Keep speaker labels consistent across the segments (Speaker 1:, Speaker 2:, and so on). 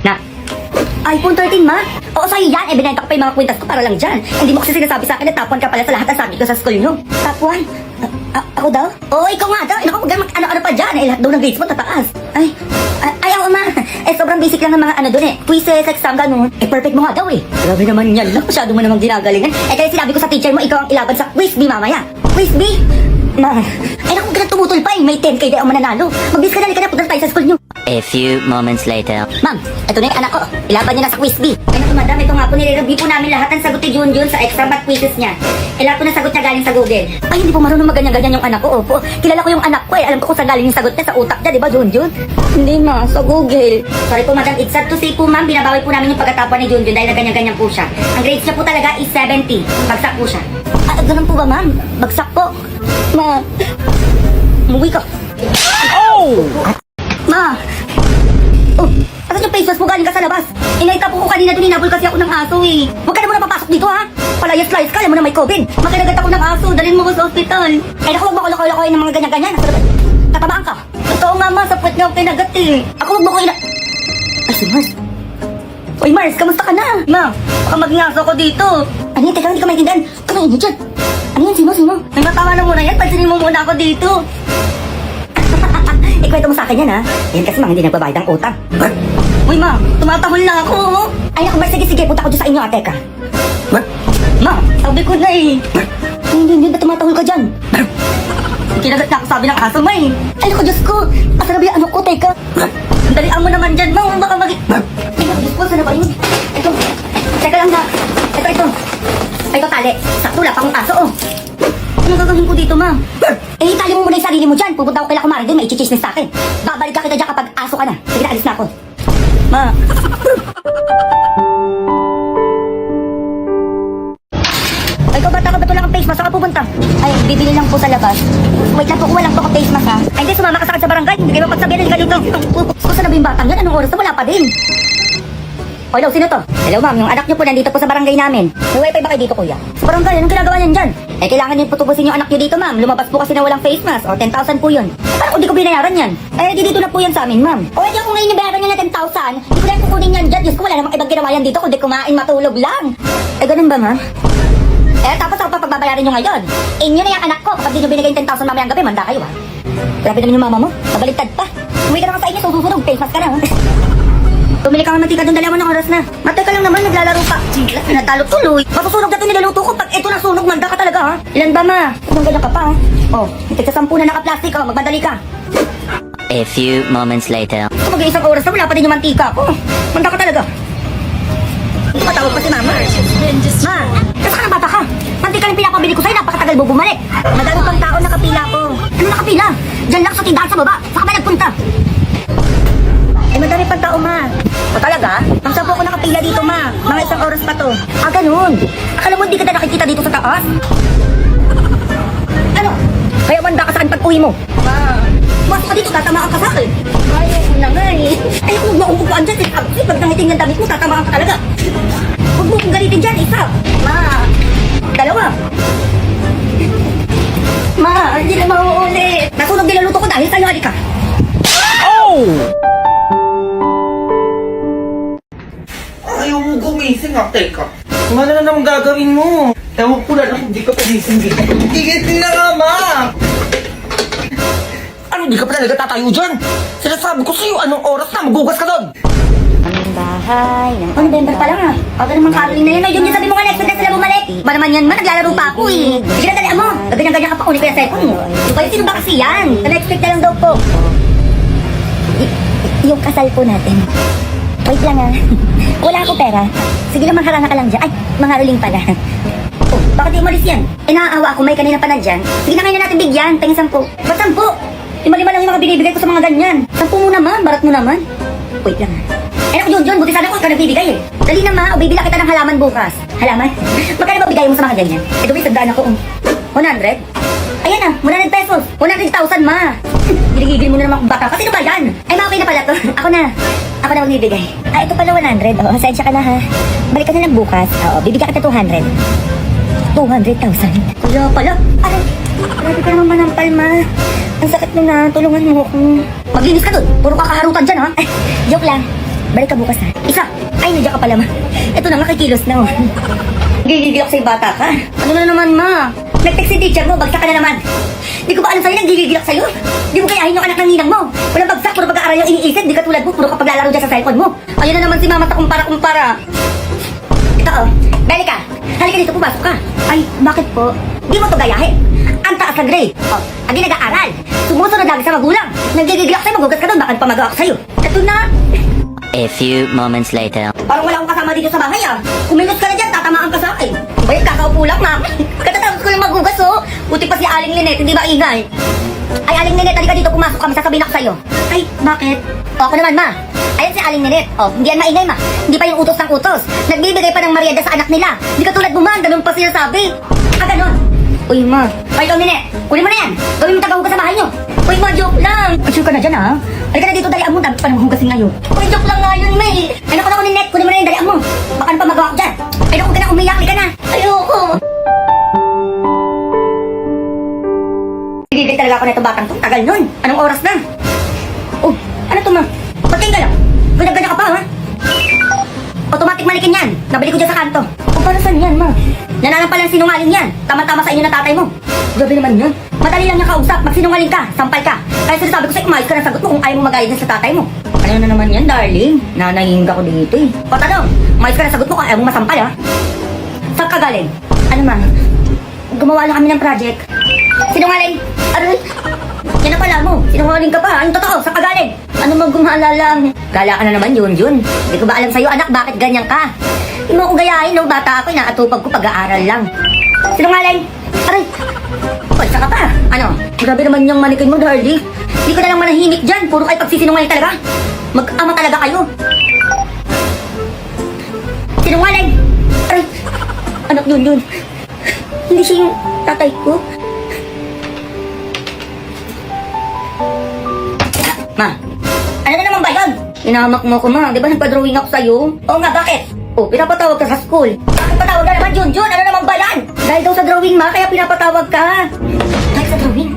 Speaker 1: Na, iPhone 13, ma? Oo, sa'yo yan. Binenta ko pa yung mga kwintas ko para lang dyan. Hindi mo kasi sinasabi sa akin na top 1 ka pala sa lahat ng sabi ko sa school nyo. Top 1? Ako daw? Oo, ikaw nga daw. Naku, ano pa dyan. Lahat daw ng grades mo tataas. Ay, ako, ma. Sobrang basic lang ng mga doon quizzes, exam, ganun. Perfect mo nga daw Grabe naman yan lang. Masyado mo namang ginagalingan. Kaya sinabi ko sa teacher mo, ikaw ang ilaban sa quiz bee mamaya. Quiz bee? Ma, naku, ka na tumutol pa May 10K daw ang mananalo. Magbis ka na, halika na, punta tayo sa school nyo.
Speaker 2: A few moments later.
Speaker 1: Ma'am, ito na yung anak ko. Ilaban niya na sa quiz bee. Ay naku, madam, ito nga po nire-review po namin lahat ng sagot ni Junjun sa exam at quizzes niya. Lahat po ng sagot niya galing sa Google. Ay, hindi po marunong maganyan-ganyan yung anak ko. Opo, kilala ko yung anak ko Alam ko kung saan galing yung sagot niya sa utak niya, di ba, Junjun? Hindi, ma, sa Google. Sorry po, madam. It's sad to say po, ma'am, binabawi po namin yung pagkatapon ni Junjun dahil na ganyan-ganyan po siya. Ang grades niya po talaga is 70. Bagsak po siya. Ganun po ba, ma'am? Bagsak po. Ma, umuwi ka.
Speaker 2: Oh!
Speaker 1: Ma! Oh, asan yung face mask mo galing ka sa labas? Inaita po ko kanina doon, inabol kasi ako ng aso Huwag ka na muna papasok dito ha! Palayas-layas ka, alam mo na may COVID. Makinagat ako ng aso, dalhin mo ko sa ospital. Ay naku, huwag mo ko lokoy-lokoy ng mga ganyan-ganyan. Tatabaan ka. Totoo nga ma, sa puwet niya ako kinagat Ako huwag mo ko Ay, si Mars. Uy Mars, kamusta ka na? Ma, baka maging aso ko dito. Ano yun, teka, hindi ka maintindihan. Kamain niyo dyan. Ano yun, sino? Ay, matawa na muna yan, pansinin mo muna ako dito. Ikwento mo sa akin yan ha. Yan kasi mga hindi nagbabayad ang utang. Uy ma, tumatahol na ako Ay naku, sige, punta ko dyan sa inyo ate ka. Ma, sabi ko na Hindi ba tumatahol ka dyan? Kinagat na ako sabi ng aso ma Ay naku, Diyos ko, asarap yung ano ko, teka. Dalian mo naman dyan ma, baka Ay naku, Diyos ko, sana ba yun? Ito, teka lang na. Ito tali, sakto lang pang aso Ano gagawin ko dito, ma'am? Itali mo muna yung sarili mo dyan. Pupunta ko kay Kumari doon, may chichismis sa akin. Babalik ka kita dyan kapag aso ka na. Sige na, alis na ako. Ma. Ay, ikaw bata ka ba ito lang ang face mask? Saan ka pupunta? Ay, bibili lang po sa labas. Wait lang po, kuha lang po ang face mask ha. Ay, hindi, sumama ka sa akin sa barangay. Hindi kayo pagsabihan, hindi ka dito. Gusto na ba yung batang yan? Anong oras na? Wala pa din. O, hello, sino to? Hello, ma'am. Yung anak niyo po nandito po sa barangay namin. May wifi ba kayo dito, kuya? Sa barangay, anong ginagawa niyan dyan? Kailangan niyo putubusin yung anak niyo dito, ma'am. Lumabas po kasi na walang face mask. O, 10,000 po yun. Parang kung di ko binayaran yan. Di dito na po yan sa amin, ma'am. O, hindi ako ngayon nabayaran niya na 10,000. Di ko lang kukunin yan dyan. Diyos ko, wala namang ibang ginawa yan dito kundi kumain, matulog lang. Ganun ba, ma'am? Tapos ako pa pagbabayarin niyo ngayon. Inyo na yung anak ko. Kapag di niyo binigay yung 10,000 mamayang gabi, manda kayo, ha? Grabe naman yung mama mo. Mabaliktad pa. Umuwi ka na sa inyo, sususunog. Face mask ka na, ha? Bumili ka ng mantika doon, dalawa ng oras na. Matay ka lang naman, naglalaro pa. Natalo tuloy. Masusunog na ito nilaluto ko. Pag ito nasunog, manda ka talaga ha. Ilan ba ma? Kung ganyan ka pa ha. Tigsa 10 na naka-plastic ha. Magmadali ka.
Speaker 2: A few moments later.
Speaker 1: Mag-iisang oras na, wala pa din yung mantika ko. Manda ka talaga. Patawag pa si mama. Ma, kasi ka ng bata ka. Mantika yung pinapabili ko sa'yo, napakatagal mo bumalik. Madami pang tao nakapila ko. Ano nakapila? Diyan lang sa tindahan sa baba. Saan ka ba nagpunta? Madami pang tao, ma. O talaga? Ang sapo ko nakapila dito, ma. Mga isang oras pa to. Ganun. Akala mo hindi ka na nakikita dito sa taas? Ano? Kaya manda ka sa akin pag uwi mo. Ma, bukas ka dito, tatamaan ka sa akin. Ayaw ko na nga Ay, huwag mo akong upuan dyan. Pag nangiting ng damit mo, tatamaan ka talaga. Huwag mo akong galitin dyan, isa. Ma, dalawa. Ma, hindi na mauulit. Nasunog nilaluto ko dahil sa'yo, halika.
Speaker 2: Oh!
Speaker 3: Ayaw mo gumising teka. Ano na naman gagawin mo? Ewan ko lang kung di ka pagising dito. Tigitin na nga, ma! Ano, di ka pa talaga tatayo dyan? Sinasabi ko sa'yo, anong oras na? Magugas ka doon!
Speaker 1: Ang bahay ng November pa lang Aga naman Caroline na yun. Yung sabi mo nga next week na sila bumalik. Ba naman yan man, naglalaro pa ako Sige na, dalian mo. Ganyan-ganyan ka pa kunin ko yung cellphone mo. Kayo, sino ba kasi yan? Sa next week na lang daw po. Yung kasal po natin. Wait lang Wala ako pera. Sige lang, mangharana ka lang dyan. Ay, mangharuling pala. Bakit di umalis yan? Naaawa ako, may kanina pa na dyan. Sige na, ngayon na natin bigyan. Tingin 10. Ba't 10? 5 lang yung mga binibigay ko sa mga ganyan. 10 mo naman, barat mo naman. Wait lang Ako, John, buti sana ko ikaw nagbibigay Dali na ma, o bibila kita ng halaman bukas. Halaman? Magkano ba bigay mo sa mga ganyan? May sandaan ako 100? Ayan 100 pesos. 100,000 ma. Ginigigil mo na naman kung bata. Kasi ba yan? Ay, okay na pala to. Ako na magbibigay. Ito pala 100. Hasensya ka na ha. Balik ka na lang bukas. Bibigyan kita 200. 200,000. Kaya pala. Ay, grabe ka naman manampal ma. Ang sakit na tulungan mo ako. Maglinis ka dun. Puro kakaharutan dyan ha. Joke lang. Balik ka bukas ha. Isa! Ay, nandiyan ka pala ma. Ito na nga, kikilos na oh. Gigigil ako sa'yo bata ka. Ano na naman ma? Nag-text si teacher mo, bagsak ka na naman. Di ko ba alam sa'yo, nagigigil ako sa'yo? Di mo kayahin yung anak ng ninang mo. Walang bagsak, puro pag-aaral yung iniisip. Di ka tulad mo, puro kapag lalaro dyan sa cellphone mo. Ayun na naman si mama sa kumpara-kumpara. Ito oh, Belica, halika dito, pumasok ka. Ay, bakit po? Di mo to gayahin. Ang taas na grade. Oh, adi nag-aaral. Sumusunod lagi sa magulang. Nagigigil ako sa'yo, magugas ka doon, baka pa magawa ko sa'yo. Ito na.
Speaker 2: A few moments later.
Speaker 1: Parang wala akong kasama dito sa bahay ah. Kumilos ka na dyan, tatamaan ka sa akin. Bayad, kakaupo lang ma'am. Katatapos ko lang magugas oh. Buti pa si Aling Lynette, hindi ba ingay? Ay, Aling Lynette, halika dito, pumasok kami, sasabihin ako sa'yo. Ay, bakit? O, ako naman ma. Ayan si Aling Lynette. O, hindi yan maingay ma. Hindi pa yung utos ng utos. Nagbibigay pa ng merienda sa anak nila. Hindi ka tulad mo ma, ganun pa sinasabi. Ah, ganun. Uy ma. Ay, ikaw Lynette, kunin mo na yan. Gawin mo tagahugas sa bahay nyo. Uy ma, joke lang. Ay, sure ka na dyan ha. Halika na dito, dalian mo. Dami pa nang hugasin ngayon. Uy, joke lang nga yun, May. Ay, naku na ko Lynette, kunin mo na yan, dalian mo. Baka ano pa magawa ko dyan. Ay, naku ka na umiyak, halika na. Ayoko. Bibigay talaga ako na itong batang to. Tagal nun. Anong oras na? Oh, ano to ma? Ba't kayong galaw? Ganyan-ganyan ka pa ha? Automatic malikin yan. Nabili ko dyan sa kanto. O para saan yan ma? Nananampalang sinungaling yan. Tama-tama sa inyo na tatay mo. Grabe naman yan. Madali lang niya kausap. Magsinungaling ka. Sampay ka. Kaya sinasabi ko sa'yo, umayos ka na sagot mo kung ayaw mo magalit dyan sa tatay mo. Ano na naman yan, darling? Nanahingga ko dito eh. O tanong, umayos ka na sagot mo kung ayaw mo masampay ha? Saan ka galing? Ano ma? Gumawa lang kami ng project. Sinungaling! Aray! Yan na pala mo. Sinungaling ka pa. Ang totoo, sa kagaling. Ano mang gumala lang. Gala ka na naman yun. Hindi ko ba alam sa'yo, anak, bakit ganyan ka? Hindi mo ako gayahin, no? Bata ako, inaatupag ko pag-aaral lang. Sinungaling! Aray! Pagsa ka pa. Ano? Grabe naman yung manikin mo, darling. Hindi ko na lang manahimik dyan. Puro kayo pagsisinungaling talaga. Mag-ama talaga kayo. Sinungaling! Aray! Anak yun. Hindi siya yung tatay ko. Ma, ano na naman ba yun? Inahamak mo ko ma, di ba nagpa-drawing ako sa'yo? Oo nga, bakit? Oh, pinapatawag ka sa school. Bakit patawag ka naman, Junjun? Ano naman ba yan? Dahil daw sa drawing ma, kaya pinapatawag ka. Dahil sa drawing?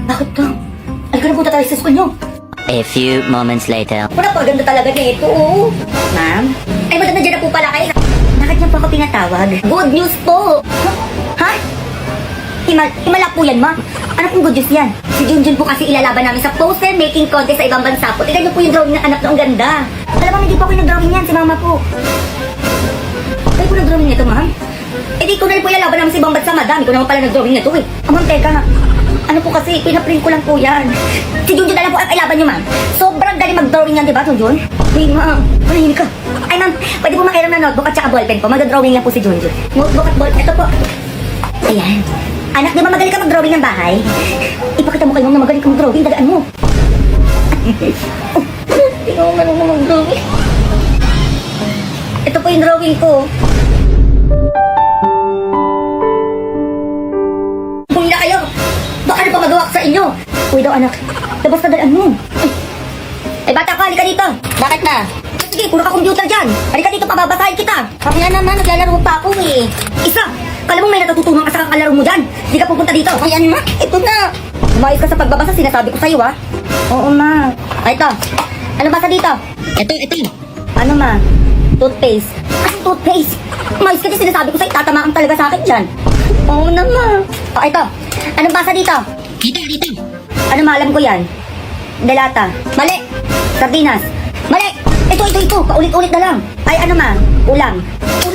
Speaker 1: Bakit daw? Ay, punta tayo sa school nyo.
Speaker 2: A few moments later.
Speaker 1: Wala pa, ganda talaga nito, oh. Ma'am? Ay, maganda dyan na po pala kayo. Bakit niyo po ako pinatawag? Good news po! Ha? Himala po yan, ma. Ano pong good news yan? Si Junjun po kasi ilalaban namin sa poster making contest sa ibang bansa po. Tignan niyo po yung drawing ng anak na ang ganda. Alam mo, hindi po ako yung nag-drawing yan, si mama po. Kayo po nag-drawing nito, ma'am? Eh di ko na rin po ilalaban namin sa ibang bansa, madami ko naman pala nag-drawing nito eh. Ma'am, teka. Ano po kasi, pinaprint ko lang po yan. Si Junjun na lang po ang ilaban niyo, ma'am. Sobrang galing mag-drawing yan, di ba, Junjun? Hey, ma'am. Manahimik ka. Ay, ma'am, pwede po makiram na notebook at saka ballpen po. Mag-drawing lang po si Junjun. Notebook at ballpen. Ito po. Ayan. Anak, di ba magaling ka mag-drawing ng bahay? Ipakita mo kayo na magaling ka mag-drawing. Dagaan mo. Hindi ko marunong mag-drawing. Ito po yung drawing ko. Bumila kayo. Baka ano pa magawa ko sa inyo? Uy daw anak. Labas na dalaan mo. Ay bata ka, halika dito. Bakit na? Sige, puro ka computer dyan. Halika dito, pababasahin kita. Ako nga naman, naglalaro pa ako eh. Isa! Kala mo may natututunan ka sa kakalaro mo dyan. Hindi ka pupunta dito. Ay, ano ma? Ito na. Umayos ka sa pagbabasa, sinasabi ko sa'yo ha. Oo ma. Ay, ito. Ano basa dito? Ito. Ano ma? Toothpaste. Anong toothpaste? Umayos ka dyan, sinasabi ko sa'yo. Tatamaan talaga sa akin dyan. Oo na ma. O, ito. Anong basa dito? Dito. Ano ma? Alam ko yan. Delata. Mali. Sardinas. Mali. Ito. Paulit-ulit na lang. Ay, ano ma? Ulam.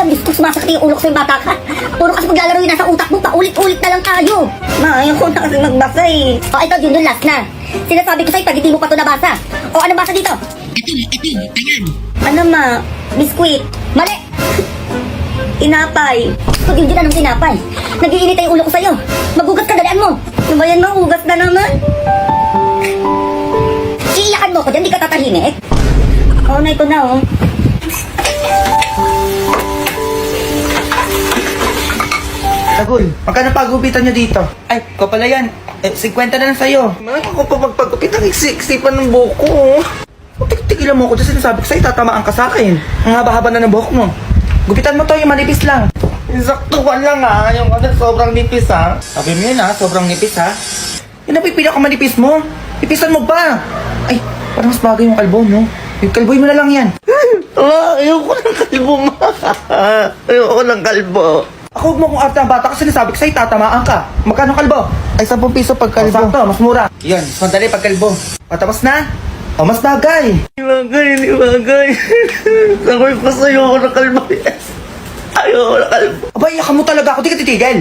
Speaker 1: Diyos ko, sumasakit yung ulo ko sa'yo, bata ka. Puro kasi paglalaro yun nasa utak mo, paulit-ulit na lang tayo. Ma, ayoko na kasi magbasa eh. O, ito, Junjun, last na. Sinasabi ko sa'yo, pag hindi mo pa ito nabasa. O, anong basa dito? Ito, ayan. Ano ma? Biskuit. Mali. Tinapay. Pag Junjun, anong tinapay? Nag-iinit yung ulo ko sa'yo. Magugas ka, dalian mo. Ano ba yan, magugas na naman? Iiyakan mo ko dyan, di ka tatahimik. Oo na, ito na, oh.
Speaker 3: Tagul, magkano pagupitan nyo dito? Ay, ko pala yan. 50 na lang sa'yo. Mga ako pa magpagupit ang isipan ng buhok ko. Tigilan mo ko dyan, sinasabi ko sa'yo, tatamaan ka sa akin. Ang haba-haba na ng buhok mo. Gupitan mo to, yung manipis lang. Saktuan lang ha, yung sobrang nipis ha. Sabi mo yun ha, sobrang nipis ha. Yung napipila ka manipis mo, ipisan mo pa. Ay, parang mas bagay yung kalbo mo. Kalboy mo na lang yan.
Speaker 4: Ayoko ng kalbo, ma. Ayoko ng kalbo.
Speaker 3: Ako, huwag mo kung arte ang bata kasi sinasabi ko sa'yo, tatamaan ka. Magkano kalbo?
Speaker 4: Ay, 10 piso pag
Speaker 3: Kalbo.
Speaker 4: kalbo.
Speaker 3: Sakto, mas mura. Yan, mas madali pag kalbo. O, tapos na? O, mas bagay.
Speaker 4: Hindi bagay. Sabi ko sa'yo ako ng kalbo. Ayoko ng kalbo.
Speaker 3: Aba, iyakan mo talaga ako, di ka titigil.